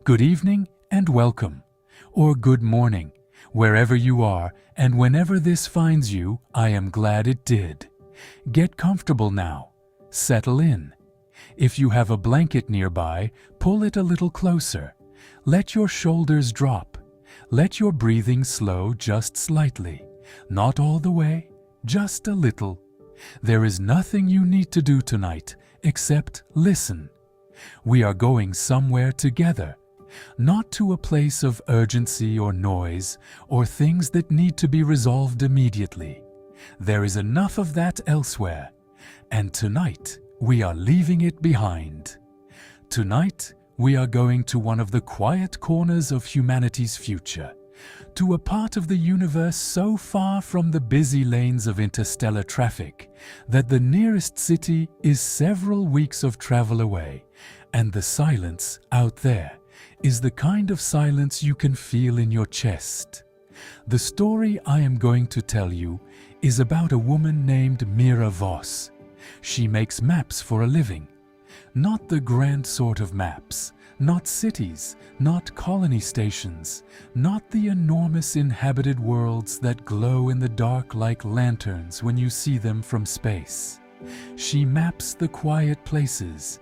Good evening and welcome, or good morning, wherever you are, and whenever this finds you, I am glad it did. Get comfortable now. Settle in. If you have a blanket nearby, pull it a little closer. Let your shoulders drop. Let your breathing slow just slightly. Not all the way, just a little. There is nothing you need to do tonight except listen. We are going somewhere together. Not to a place of urgency or noise, or things that need to be resolved immediately. There is enough of that elsewhere, and tonight we are leaving it behind. Tonight we are going to one of the quiet corners of humanity's future, to a part of the universe so far from the busy lanes of interstellar traffic that the nearest city is several weeks of travel away, and the silence out there is the kind of silence you can feel in your chest. The story I am going to tell you is about a woman named Mira Voss. She makes maps for a living. Not the grand sort of maps, not cities, not colony stations, not the enormous inhabited worlds that glow in the dark like lanterns when you see them from space. She maps the quiet places,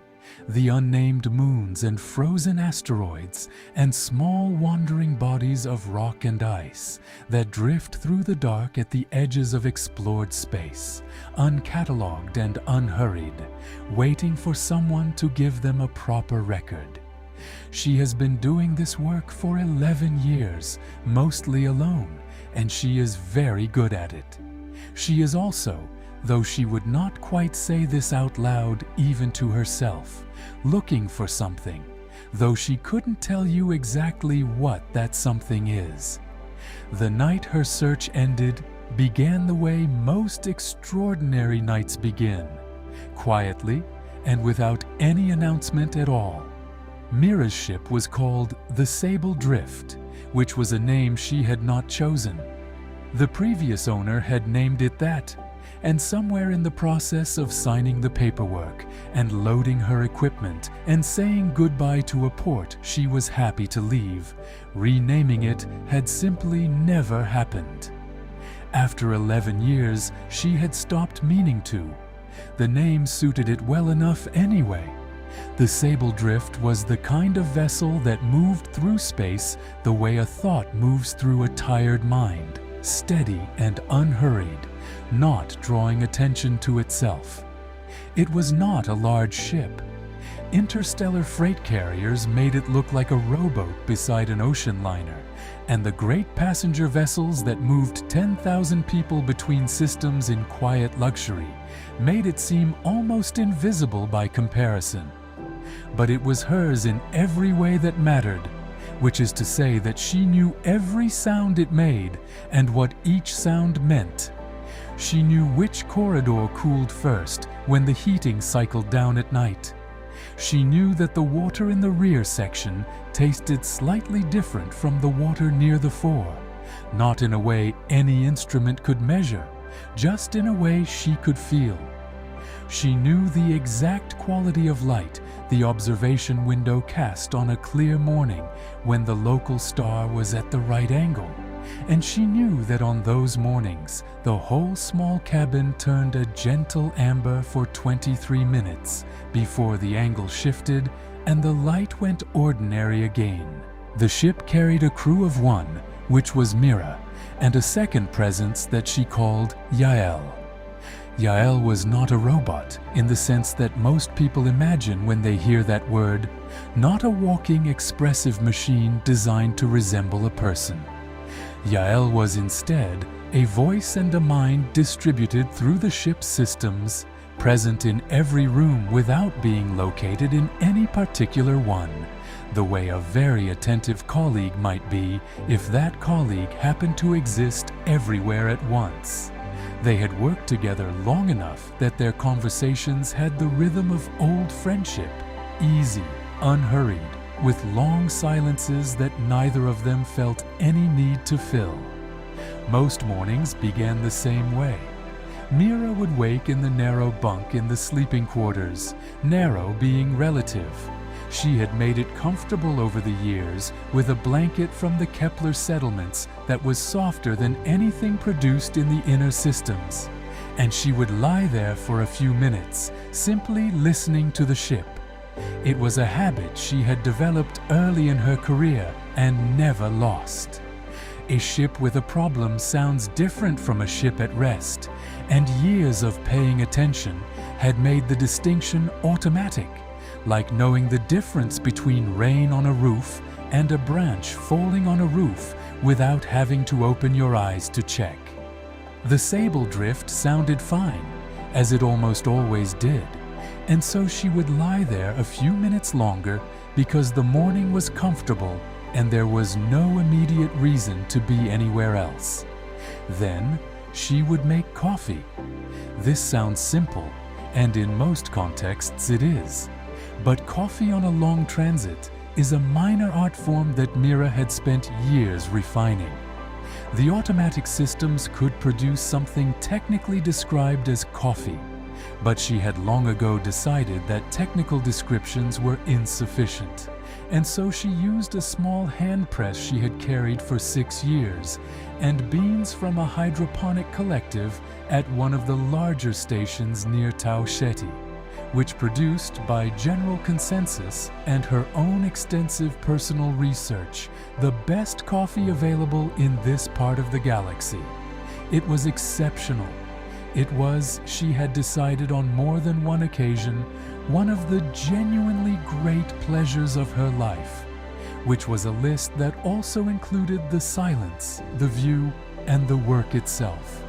the unnamed moons and frozen asteroids and small wandering bodies of rock and ice that drift through the dark at the edges of explored space, uncatalogued and unhurried, waiting for someone to give them a proper record. She has been doing this work for 11 years, mostly alone, and she is very good at it. She is also, though she would not quite say this out loud even to herself, looking for something, though she couldn't tell you exactly what that something is. The night her search ended began the way most extraordinary nights begin, quietly and without any announcement at all. Mira's ship was called the Sable Drift, which was a name she had not chosen. The previous owner had named it that, and somewhere in the process of signing the paperwork and loading her equipment and saying goodbye to a port she was happy to leave, renaming it had simply never happened. After 11 years, she had stopped meaning to. The name suited it well enough anyway. The Sable Drift was the kind of vessel that moved through space the way a thought moves through a tired mind, steady and unhurried, not drawing attention to itself. It was not a large ship. Interstellar freight carriers made it look like a rowboat beside an ocean liner, and the great passenger vessels that moved 10,000 people between systems in quiet luxury made it seem almost invisible by comparison. But it was hers in every way that mattered, which is to say that she knew every sound it made and what each sound meant. She knew which corridor cooled first when the heating cycled down at night. She knew that the water in the rear section tasted slightly different from the water near the fore, not in a way any instrument could measure, just in a way she could feel. She knew the exact quality of light the observation window cast on a clear morning when the local star was at the right angle, and she knew that on those mornings the whole small cabin turned a gentle amber for 23 minutes before the angle shifted and the light went ordinary again. The ship carried a crew of one, which was Mira, and a second presence that she called Yael. Yael was not a robot in the sense that most people imagine when they hear that word, not a walking, expressive machine designed to resemble a person. Yael was instead a voice and a mind distributed through the ship's systems, present in every room without being located in any particular one, the way a very attentive colleague might be if that colleague happened to exist everywhere at once. They had worked together long enough that their conversations had the rhythm of old friendship, easy, unhurried, with long silences that neither of them felt any need to fill. Most mornings began the same way. Mira would wake in the narrow bunk in the sleeping quarters, narrow being relative. She had made it comfortable over the years with a blanket from the Kepler settlements that was softer than anything produced in the inner systems, and she would lie there for a few minutes, simply listening to the ship. It was a habit she had developed early in her career and never lost. A ship with a problem sounds different from a ship at rest, and years of paying attention had made the distinction automatic, like knowing the difference between rain on a roof and a branch falling on a roof without having to open your eyes to check. The sable drift sounded fine, as it almost always did, and so she would lie there a few minutes longer because the morning was comfortable and there was no immediate reason to be anywhere else. Then she would make coffee. This sounds simple, and in most contexts it is. But coffee on a long transit is a minor art form that Mira had spent years refining. The automatic systems could produce something technically described as coffee, but she had long ago decided that technical descriptions were insufficient, and so she used a small hand press she had carried for 6 years and beans from a hydroponic collective at one of the larger stations near Tauceti, which produced, by general consensus and her own extensive personal research, the best coffee available in this part of the galaxy. It was exceptional. It was, she had decided on more than one occasion, one of the genuinely great pleasures of her life, which was a list that also included the silence, the view, and the work itself.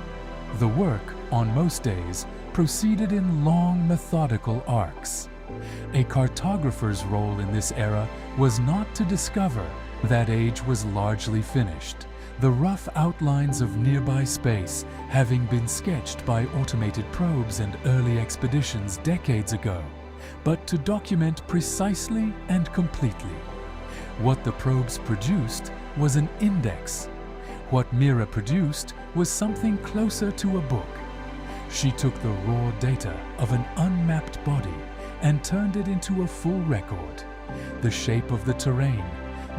The work, on most days, proceeded in long, methodical arcs. A cartographer's role in this era was not to discover. That age was largely finished, the rough outlines of nearby space having been sketched by automated probes and early expeditions decades ago, but to document precisely and completely. What the probes produced was an index. What Mira produced was something closer to a book. She took the raw data of an unmapped body and turned it into a full record. The shape of the terrain,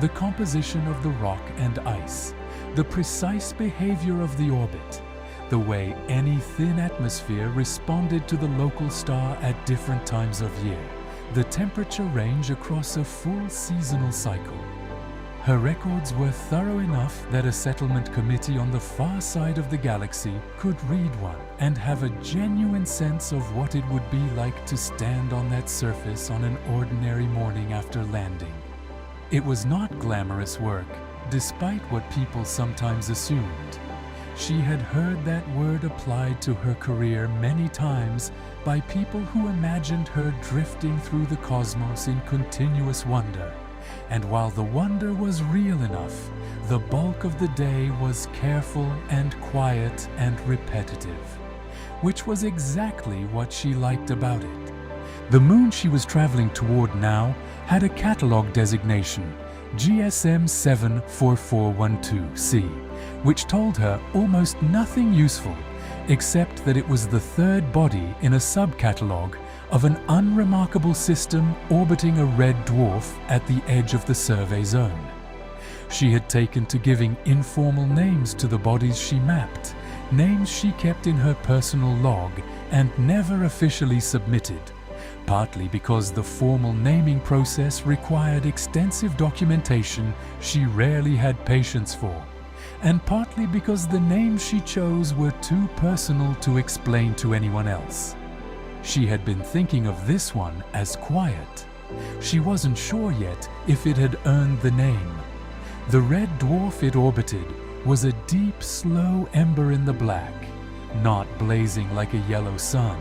the composition of the rock and ice, the precise behavior of the orbit, the way any thin atmosphere responded to the local star at different times of year, the temperature range across a full seasonal cycle. Her records were thorough enough that a settlement committee on the far side of the galaxy could read one and have a genuine sense of what it would be like to stand on that surface on an ordinary morning after landing. It was not glamorous work, despite what people sometimes assumed. She had heard that word applied to her career many times by people who imagined her drifting through the cosmos in continuous wonder. And while the wonder was real enough, the bulk of the day was careful and quiet and repetitive, which was exactly what she liked about it. The moon she was traveling toward now had a catalog designation, GSM 74412C, which told her almost nothing useful except that it was the third body in a sub-catalog of an unremarkable system orbiting a red dwarf at the edge of the survey zone. She had taken to giving informal names to the bodies she mapped, names she kept in her personal log and never officially submitted, partly because the formal naming process required extensive documentation she rarely had patience for, and partly because the names she chose were too personal to explain to anyone else. She had been thinking of this one as quiet. She wasn't sure yet if it had earned the name. The red dwarf it orbited was a deep, slow ember in the black, not blazing like a yellow sun,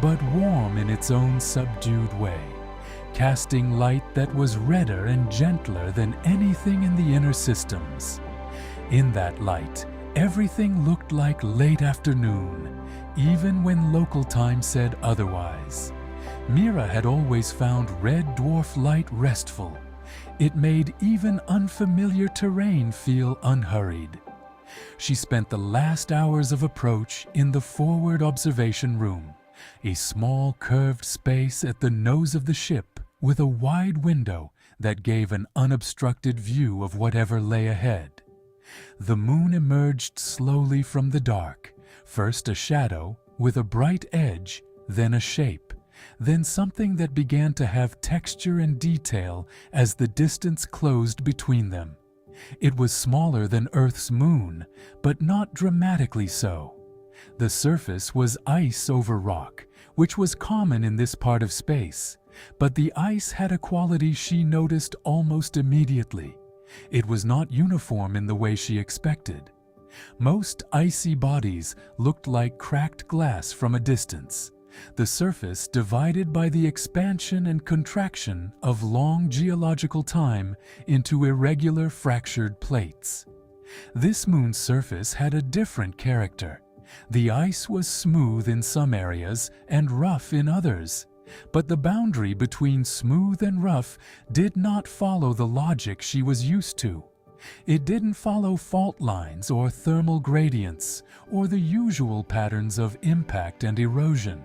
but warm in its own subdued way, casting light that was redder and gentler than anything in the inner systems. In that light, everything looked like late afternoon, even when local time said otherwise. Mira had always found red dwarf light restful. It made even unfamiliar terrain feel unhurried. She spent the last hours of approach in the forward observation room, a small curved space at the nose of the ship with a wide window that gave an unobstructed view of whatever lay ahead. The moon emerged slowly from the dark, first a shadow with a bright edge, then a shape, then something that began to have texture and detail as the distance closed between them. It was smaller than Earth's moon, but not dramatically so. The surface was ice over rock, which was common in this part of space, but the ice had a quality she noticed almost immediately. It was not uniform in the way she expected. Most icy bodies looked like cracked glass from a distance, the surface divided by the expansion and contraction of long geological time into irregular fractured plates. This moon's surface had a different character. The ice was smooth in some areas and rough in others, but the boundary between smooth and rough did not follow the logic she was used to. It didn't follow fault lines or thermal gradients or the usual patterns of impact and erosion.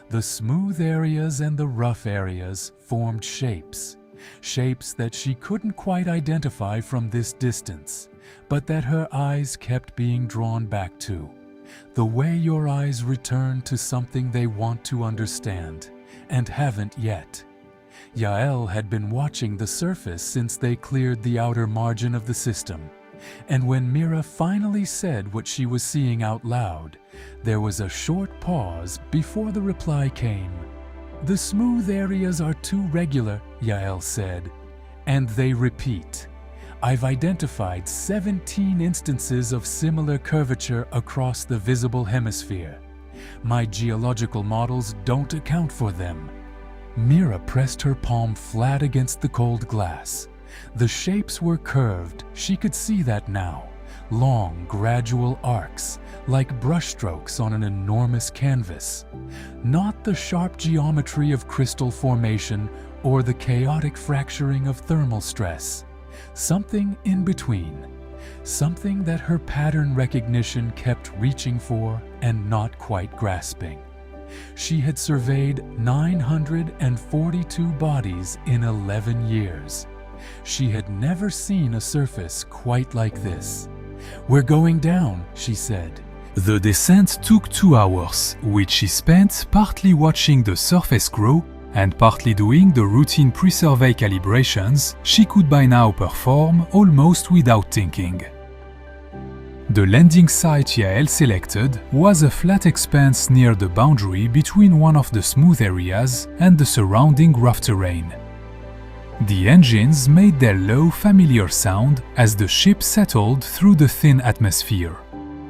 The smooth areas and the rough areas formed shapes that she couldn't quite identify from this distance, but that her eyes kept being drawn back to. The way your eyes return to something they want to understand and haven't yet. Yael had been watching the surface since they cleared the outer margin of the system, and when Mira finally said what she was seeing out loud, there was a short pause before the reply came. "The smooth areas are too regular," Yael said, "and they repeat. I've identified 17 instances of similar curvature across the visible hemisphere. My geological models don't account for them." Mira pressed her palm flat against the cold glass. The shapes were curved, she could see that now. Long, gradual arcs, like brushstrokes on an enormous canvas. Not the sharp geometry of crystal formation or the chaotic fracturing of thermal stress. Something in between. Something that her pattern recognition kept reaching for and not quite grasping. She had surveyed 942 bodies in 11 years. She had never seen a surface quite like this. "We're going down," she said. The descent took 2 hours, which she spent partly watching the surface grow and partly doing the routine pre-survey calibrations she could by now perform almost without thinking. The landing site Yael selected was a flat expanse near the boundary between one of the smooth areas and the surrounding rough terrain. The engines made their low, familiar sound as the ship settled through the thin atmosphere.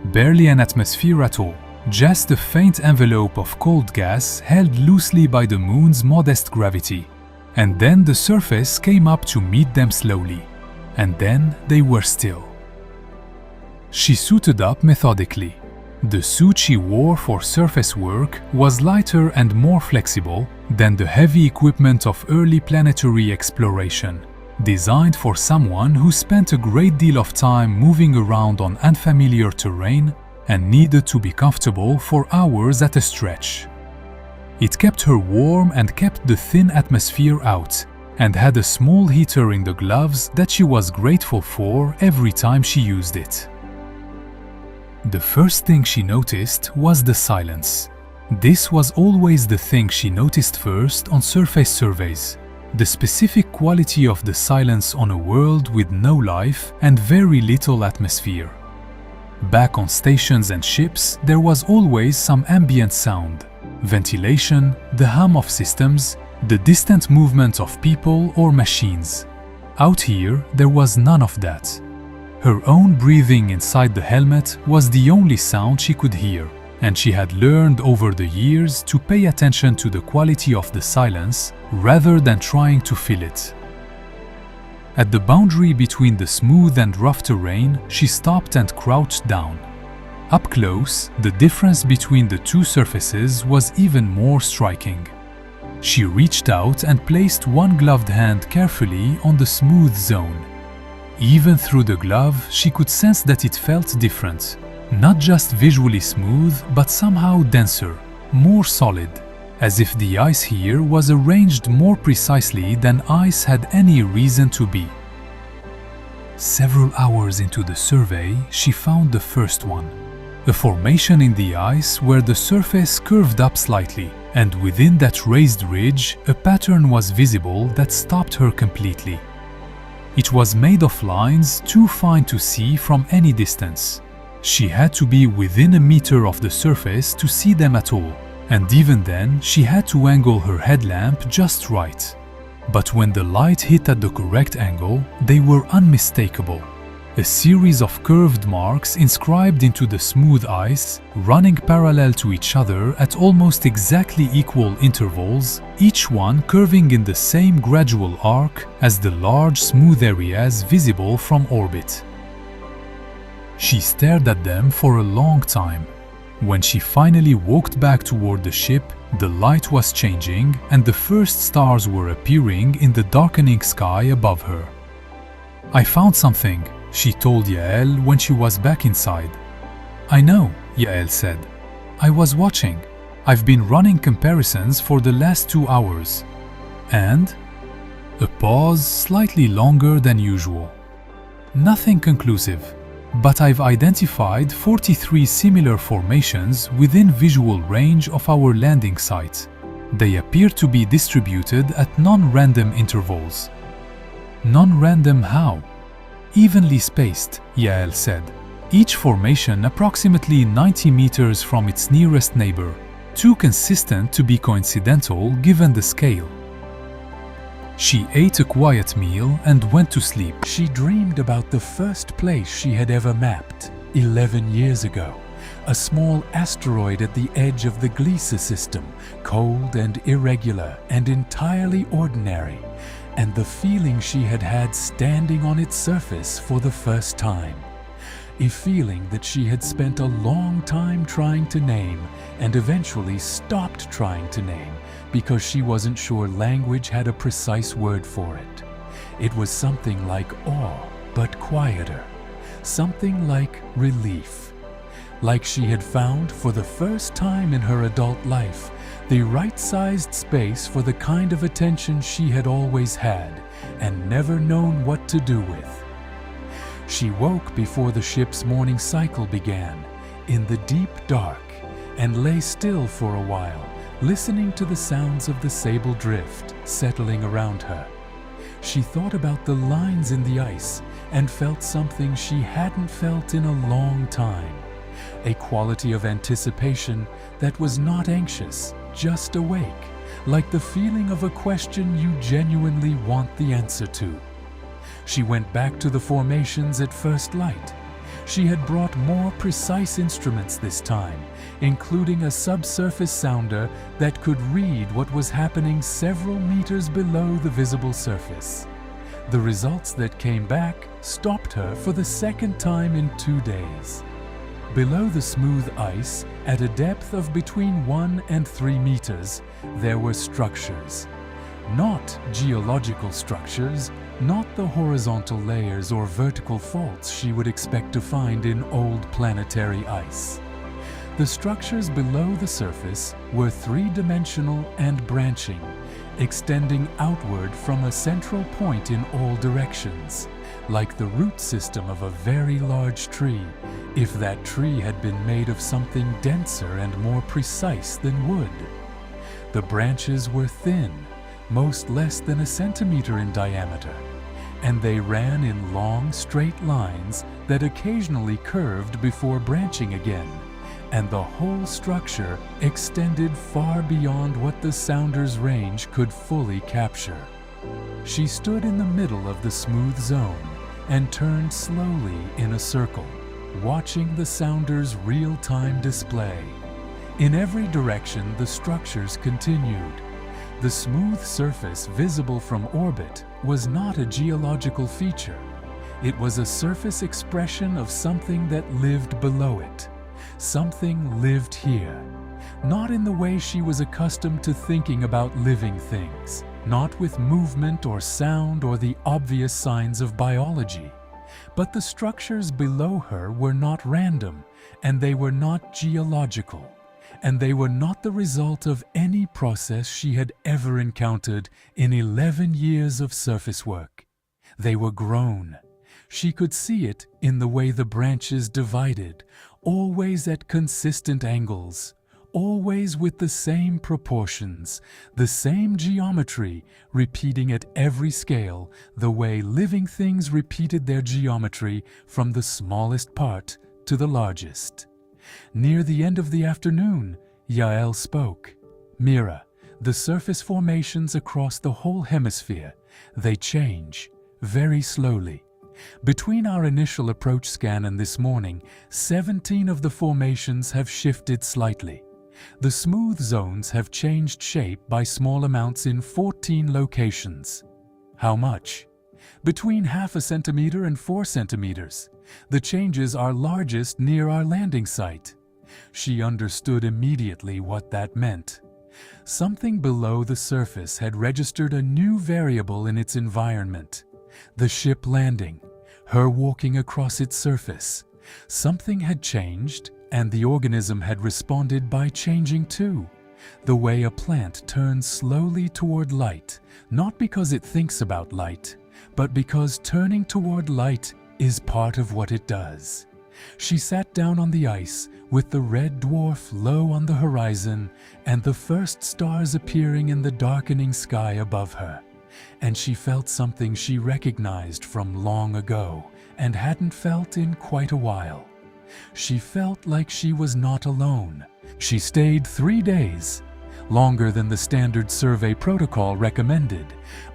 Barely an atmosphere at all, just a faint envelope of cold gas held loosely by the moon's modest gravity. And then the surface came up to meet them slowly. And then they were still. She suited up methodically. The suit she wore for surface work was lighter and more flexible than the heavy equipment of early planetary exploration, designed for someone who spent a great deal of time moving around on unfamiliar terrain and needed to be comfortable for hours at a stretch. It kept her warm and kept the thin atmosphere out, and had a small heater in the gloves that she was grateful for every time she used it. The first thing she noticed was the silence. This was always the thing she noticed first on surface surveys, the specific quality of the silence on a world with no life and very little atmosphere. Back on stations and ships, there was always some ambient sound, ventilation, the hum of systems, the distant movement of people or machines. Out here, there was none of that. Her own breathing inside the helmet was the only sound she could hear, and she had learned over the years to pay attention to the quality of the silence rather than trying to fill it. At the boundary between the smooth and rough terrain, she stopped and crouched down. Up close, the difference between the two surfaces was even more striking. She reached out and placed one gloved hand carefully on the smooth zone. Even through the glove, she could sense that it felt different. Not just visually smooth, but somehow denser, more solid. as if the ice here was arranged more precisely than ice had any reason to be. Several hours into the survey, she found the first one. A formation in the ice where the surface curved up slightly, and within that raised ridge, a pattern was visible that stopped her completely. It was made of lines too fine to see from any distance. She had to be within a meter of the surface to see them at all, and even then she had to angle her headlamp just right. But when the light hit at the correct angle, they were unmistakable. A series of curved marks inscribed into the smooth ice, running parallel to each other at almost exactly equal intervals, each one curving in the same gradual arc as the large smooth areas visible from orbit. She stared at them for a long time. When she finally walked back toward the ship, the light was changing and the first stars were appearing in the darkening sky above her. "I found something," she told Yael when she was back inside. "I know," Yael said. "I was watching. I've been running comparisons for the last 2 hours." And? A pause slightly longer than usual. "Nothing conclusive, but I've identified 43 similar formations within visual range of our landing site. They appear to be distributed at non-random intervals." "Non-random how?" "Evenly spaced," Yael said. "Each formation approximately 90 meters from its nearest neighbor. Too consistent to be coincidental given the scale." She ate a quiet meal and went to sleep. She dreamed about the first place she had ever mapped, 11 years ago. A small asteroid at the edge of the Gliese system, cold and irregular and entirely ordinary, and the feeling she had had standing on its surface for the first time. A feeling that she had spent a long time trying to name and eventually stopped trying to name because she wasn't sure language had a precise word for it. It was something like awe, but quieter. Something like relief. Like she had found for the first time in her adult life the right-sized space for the kind of attention she had always had and never known what to do with. She woke before the ship's morning cycle began, in the deep dark, and lay still for a while, listening to the sounds of the sable drift settling around her. She thought about the lines in the ice and felt something she hadn't felt in a long time. A quality of anticipation that was not anxious, just awake, like the feeling of a question you genuinely want the answer to. She went back to the formations at first light. She had brought more precise instruments this time, including a subsurface sounder that could read what was happening several meters below the visible surface. The results that came back stopped her for the second time in 2 days. Below the smooth ice, at a depth of between 1 and 3 meters, there were structures. Not geological structures, not the horizontal layers or vertical faults she would expect to find in old planetary ice. The structures below the surface were three-dimensional and branching, extending outward from a central point in all directions, like the root system of a very large tree, if that tree had been made of something denser and more precise than wood. The branches were thin, most less than a centimeter in diameter, and they ran in long, straight lines that occasionally curved before branching again, and the whole structure extended far beyond what the sounder's range could fully capture. She stood in the middle of the smooth zone and turned slowly in a circle, watching the sounder's real-time display. In every direction, the structures continued. The smooth surface visible from orbit was not a geological feature. It was a surface expression of something that lived below it. Something lived here, not in the way she was accustomed to thinking about living things, not with movement or sound or the obvious signs of biology. But the structures below her were not random, and they were not geological. and they were not the result of any process she had ever encountered in 11 years of surface work. They were grown. She could see it in the way the branches divided, always at consistent angles, always with the same proportions, the same geometry, repeating at every scale the way living things repeated their geometry from the smallest part to the largest. Near the end of the afternoon, Yael spoke. "Mira, the surface formations across the whole hemisphere, they change, very slowly. Between our initial approach scan and this morning, 17 of the formations have shifted slightly. The smooth zones have changed shape by small amounts in 14 locations. How much? Between 0.5 centimeter and 4 centimeters. The changes are largest near our landing site." She understood immediately what that meant. Something below the surface had registered a new variable in its environment. The ship landing, her walking across its surface. Something had changed, and the organism had responded by changing too. The way a plant turns slowly toward light, not because it thinks about light, but because turning toward light is part of what it does. She sat down on the ice with the red dwarf low on the horizon and the first stars appearing in the darkening sky above her. And she felt something she recognized from long ago and hadn't felt in quite a while. She felt like she was not alone. She stayed 3 days, longer than the standard survey protocol recommended,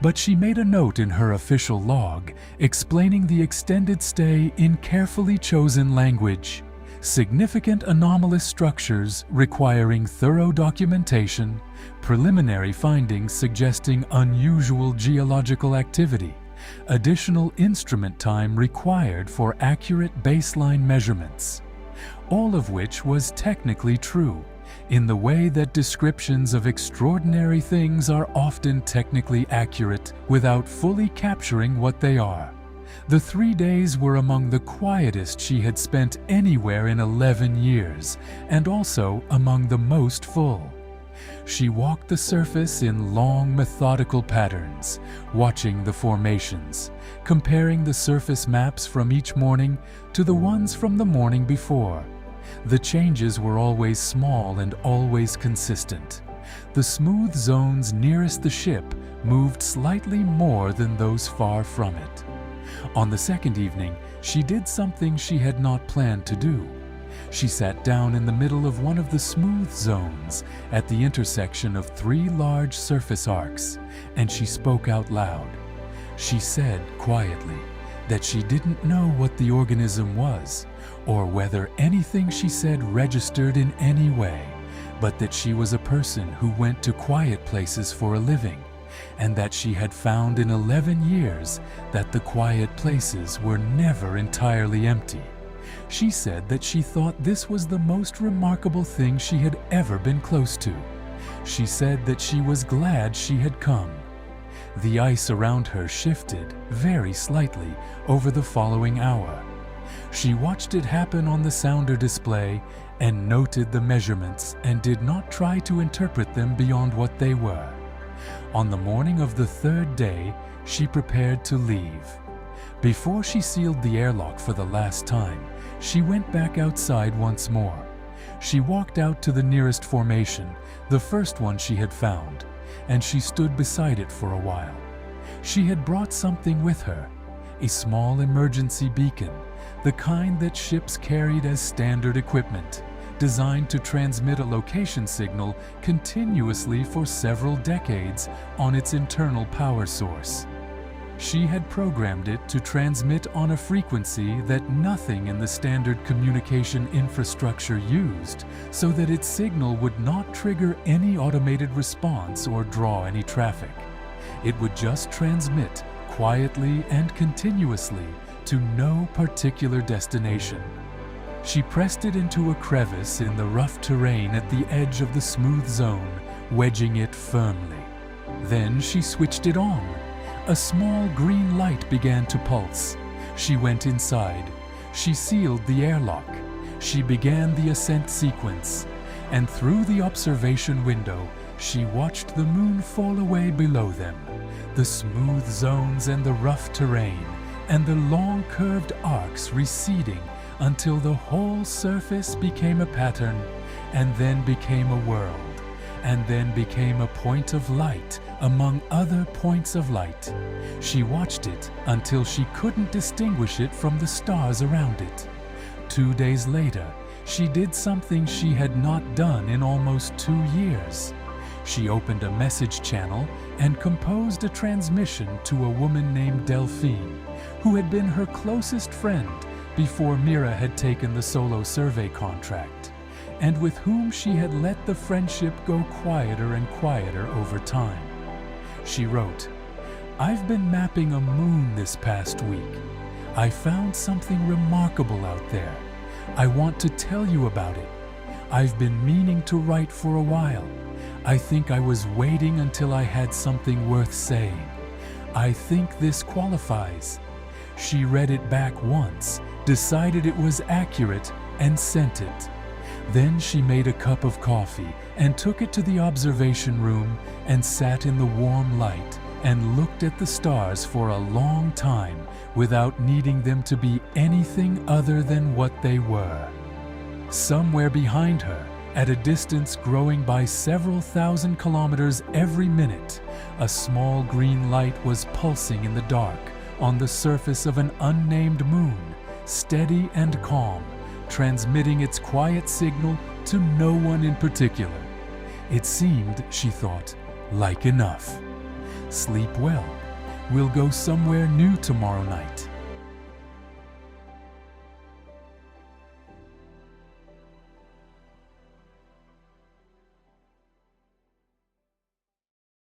but she made a note in her official log explaining the extended stay in carefully chosen language. Significant anomalous structures requiring thorough documentation, preliminary findings suggesting unusual geological activity, additional instrument time required for accurate baseline measurements. All of which was technically true, in the way that descriptions of extraordinary things are often technically accurate without fully capturing what they are. The 3 days were among the quietest she had spent anywhere in 11 years, and also among the most full. She walked the surface in long, methodical patterns, watching the formations, comparing the surface maps from each morning to the ones from the morning before. The changes were always small and always consistent. The smooth zones nearest the ship moved slightly more than those far from it. On the second evening, she did something she had not planned to do. She sat down in the middle of one of the smooth zones at the intersection of 3 large surface arcs, and she spoke out loud. She said quietly that she didn't know what the organism was, or whether anything she said registered in any way, but that she was a person who went to quiet places for a living, and that she had found in 11 years that the quiet places were never entirely empty. She said that she thought this was the most remarkable thing she had ever been close to. She said that she was glad she had come. The ice around her shifted very slightly over the following hour. She watched it happen on the sounder display and noted the measurements and did not try to interpret them beyond what they were. On the morning of the 3rd day, she prepared to leave. Before she sealed the airlock for the last time, she went back outside once more. She walked out to the nearest formation, the first one she had found, and she stood beside it for a while. She had brought something with her, a small emergency beacon, the kind that ships carried as standard equipment, designed to transmit a location signal continuously for several decades on its internal power source. She had programmed it to transmit on a frequency that nothing in the standard communication infrastructure used, so that its signal would not trigger any automated response or draw any traffic. It would just transmit quietly and continuously to no particular destination. She pressed it into a crevice in the rough terrain at the edge of the smooth zone, wedging it firmly. Then she switched it on. A small green light began to pulse. She went inside. She sealed the airlock. She began the ascent sequence. and through the observation window she watched the moon fall away below them, the smooth zones and the rough terrain, and the long curved arcs receding until the whole surface became a pattern, and then became a world, and then became a point of light among other points of light. She watched it until she couldn't distinguish it from the stars around it. 2 days later, she did something she had not done in almost 2 years. She opened a message channel and composed a transmission to a woman named Delphine, who had been her closest friend before Mira had taken the solo survey contract, and with whom she had let the friendship go quieter and quieter over time. She wrote, "I've been mapping a moon this past week. I found something remarkable out there. I want to tell you about it. I've been meaning to write for a while. I think I was waiting until I had something worth saying. I think this qualifies." She read it back once, decided it was accurate, and sent it. Then she made a cup of coffee and took it to the observation room and sat in the warm light and looked at the stars for a long time without needing them to be anything other than what they were. Somewhere behind her, at a distance growing by several thousand kilometers every minute, a small green light was pulsing in the dark on the surface of an unnamed moon, steady and calm, transmitting its quiet signal to no one in particular. It seemed, she thought, like enough. Sleep well. We'll go somewhere new tomorrow night.